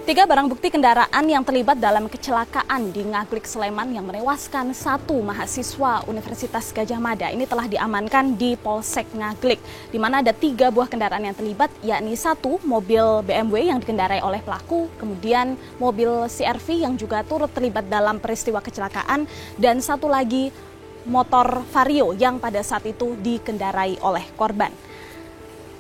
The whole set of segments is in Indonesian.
Tiga barang bukti kendaraan yang terlibat dalam kecelakaan di Ngaglik, Sleman yang menewaskan satu mahasiswa Universitas Gadjah Mada ini telah diamankan di Polsek Ngaglik, di mana ada 3 buah kendaraan yang terlibat, yakni 1 mobil BMW yang dikendarai oleh pelaku, kemudian mobil CR-V yang juga turut terlibat dalam peristiwa kecelakaan, dan 1 lagi motor Vario yang pada saat itu dikendarai oleh korban.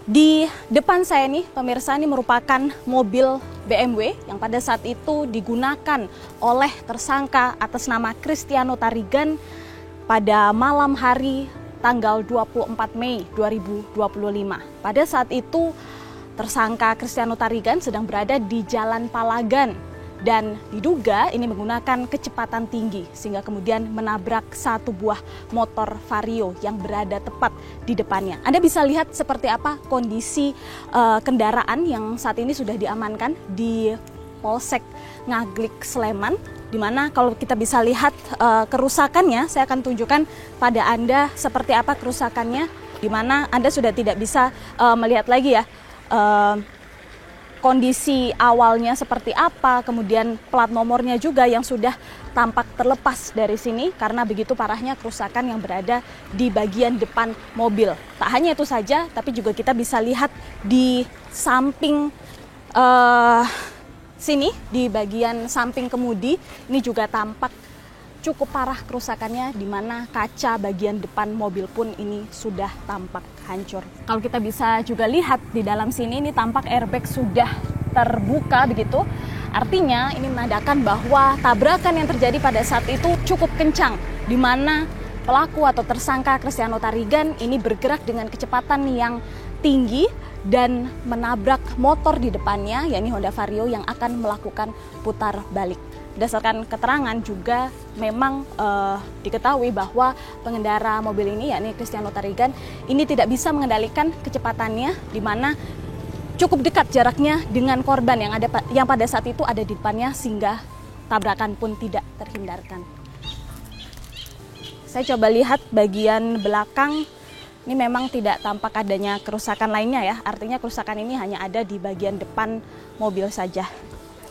Di depan saya nih, pemirsa, ini merupakan mobil BMW yang pada saat itu digunakan oleh tersangka atas nama Cristiano Tarigan pada malam hari tanggal 24 Mei 2025. Pada saat itu tersangka Cristiano Tarigan sedang berada di Jalan Palagan dan diduga ini menggunakan kecepatan tinggi sehingga kemudian menabrak 1 buah motor Vario yang berada tepat di depannya. Anda bisa lihat seperti apa kondisi kendaraan yang saat ini sudah diamankan di Polsek Ngaglik, Sleman, di mana kalau kita bisa lihat kerusakannya, saya akan tunjukkan pada Anda seperti apa kerusakannya, di mana Anda sudah tidak bisa melihat lagi ya kondisi awalnya seperti apa, kemudian plat nomornya juga yang sudah tampak terlepas dari sini karena begitu parahnya kerusakan yang berada di bagian depan mobil. Tak hanya itu saja, tapi juga kita bisa lihat di samping sini, di bagian samping kemudi, ini juga tampak cukup parah kerusakannya, di mana kaca bagian depan mobil pun ini sudah tampak hancur. Kalau kita bisa juga lihat di dalam sini, ini tampak airbag sudah terbuka begitu. Artinya ini menandakan bahwa tabrakan yang terjadi pada saat itu cukup kencang, di mana pelaku atau tersangka Cristiano Tarigan ini bergerak dengan kecepatan yang tinggi dan menabrak motor di depannya, yakni Honda Vario yang akan melakukan putar balik. Berdasarkan keterangan juga memang diketahui bahwa pengendara mobil ini, yakni Cristiano Tarigan, ini tidak bisa mengendalikan kecepatannya, di mana cukup dekat jaraknya dengan korban yang pada saat itu ada di depannya sehingga tabrakan pun tidak terhindarkan. Saya coba lihat bagian belakang, ini memang tidak tampak adanya kerusakan lainnya ya, artinya kerusakan ini hanya ada di bagian depan mobil saja.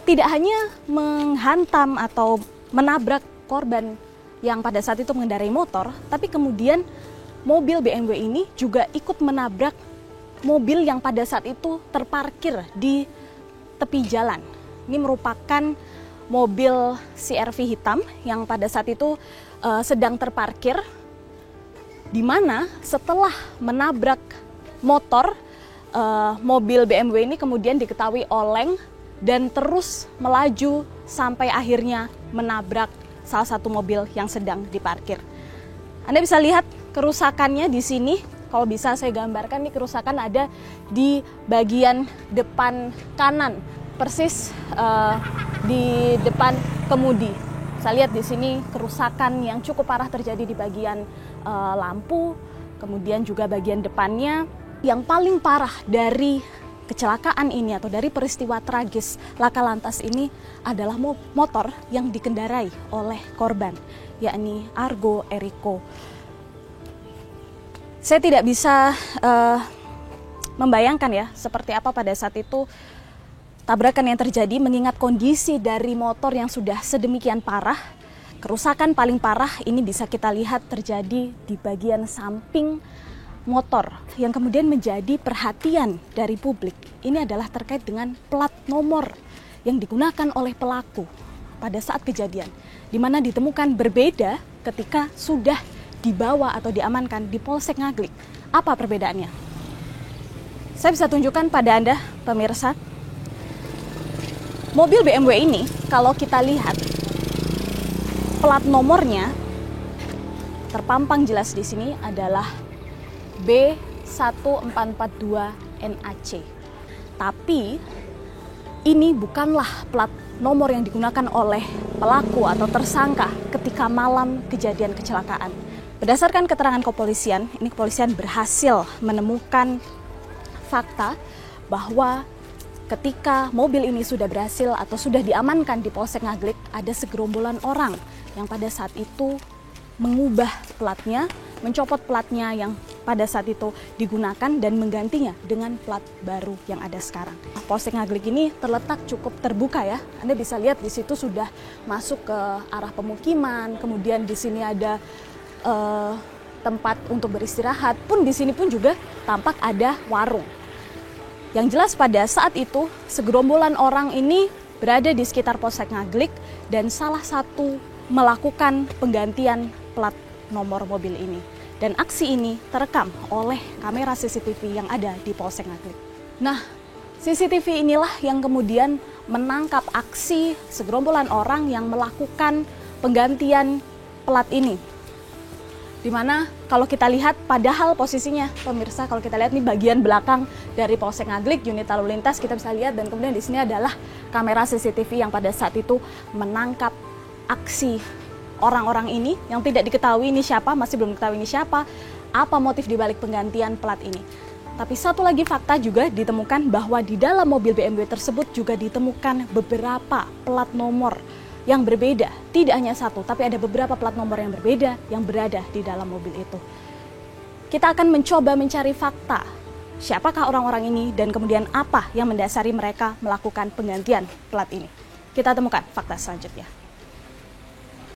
Tidak hanya menghantam atau menabrak korban yang pada saat itu mengendarai motor, tapi kemudian mobil BMW ini juga ikut menabrak mobil yang pada saat itu terparkir di tepi jalan. Ini merupakan mobil CR-V hitam yang pada saat itu sedang terparkir, di mana setelah menabrak motor, mobil BMW ini kemudian diketahui oleng dan terus melaju sampai akhirnya menabrak salah satu mobil yang sedang diparkir. Anda bisa lihat kerusakannya di sini. Kalau bisa saya gambarkan, nih kerusakan ada di bagian depan kanan, persis di depan kemudi. Saya lihat di sini kerusakan yang cukup parah terjadi di bagian lampu, kemudian juga bagian depannya. Yang paling parah dari kecelakaan ini atau dari peristiwa tragis laka lantas ini adalah motor yang dikendarai oleh korban, yakni Argo Eriko. Saya tidak bisa membayangkan ya seperti apa pada saat itu tabrakan yang terjadi, mengingat kondisi dari motor yang sudah sedemikian parah. Kerusakan paling parah ini bisa kita lihat terjadi di bagian samping motor yang kemudian menjadi perhatian dari publik. Ini adalah terkait dengan plat nomor yang digunakan oleh pelaku pada saat kejadian, di mana ditemukan berbeda ketika sudah dibawa atau diamankan di Polsek Ngaglik. Apa perbedaannya? Saya bisa tunjukkan pada Anda, pemirsa. Mobil BMW ini, kalau kita lihat plat nomornya terpampang jelas di sini adalah B1442NAC. Tapi ini bukanlah plat nomor yang digunakan oleh pelaku atau tersangka ketika malam kejadian kecelakaan. Berdasarkan keterangan kepolisian, ini kepolisian berhasil menemukan fakta bahwa ketika mobil ini sudah berhasil atau sudah diamankan di Polsek Ngaglik, ada segerombolan orang yang pada saat itu mengubah platnya, mencopot platnya yang pada saat itu digunakan dan menggantinya dengan plat baru yang ada sekarang. Polsek Ngaglik ini terletak cukup terbuka ya. Anda bisa lihat di situ sudah masuk ke arah pemukiman, kemudian di sini ada tempat untuk beristirahat, pun di sini pun juga tampak ada warung. Yang jelas pada saat itu segerombolan orang ini berada di sekitar Polsek Ngaglik dan salah satu melakukan penggantian plat nomor mobil ini. Dan aksi ini terekam oleh kamera CCTV yang ada di Polsek Ngaglik. Nah, CCTV inilah yang kemudian menangkap aksi segerombolan orang yang melakukan penggantian plat ini. Dimana kalau kita lihat, padahal posisinya pemirsa, kalau kita lihat nih bagian belakang dari Polsek Ngaglik, unit lalu lintas kita bisa lihat, dan kemudian di sini adalah kamera CCTV yang pada saat itu menangkap aksi orang-orang ini yang tidak diketahui ini siapa, masih belum diketahui ini siapa, apa motif dibalik penggantian plat ini. Tapi satu lagi fakta juga ditemukan bahwa di dalam mobil BMW tersebut juga ditemukan beberapa plat nomor yang berbeda, tidak hanya satu, tapi ada beberapa plat nomor yang berbeda yang berada di dalam mobil itu. Kita akan mencoba mencari fakta, siapakah orang-orang ini dan kemudian apa yang mendasari mereka melakukan penggantian plat ini. Kita temukan fakta selanjutnya.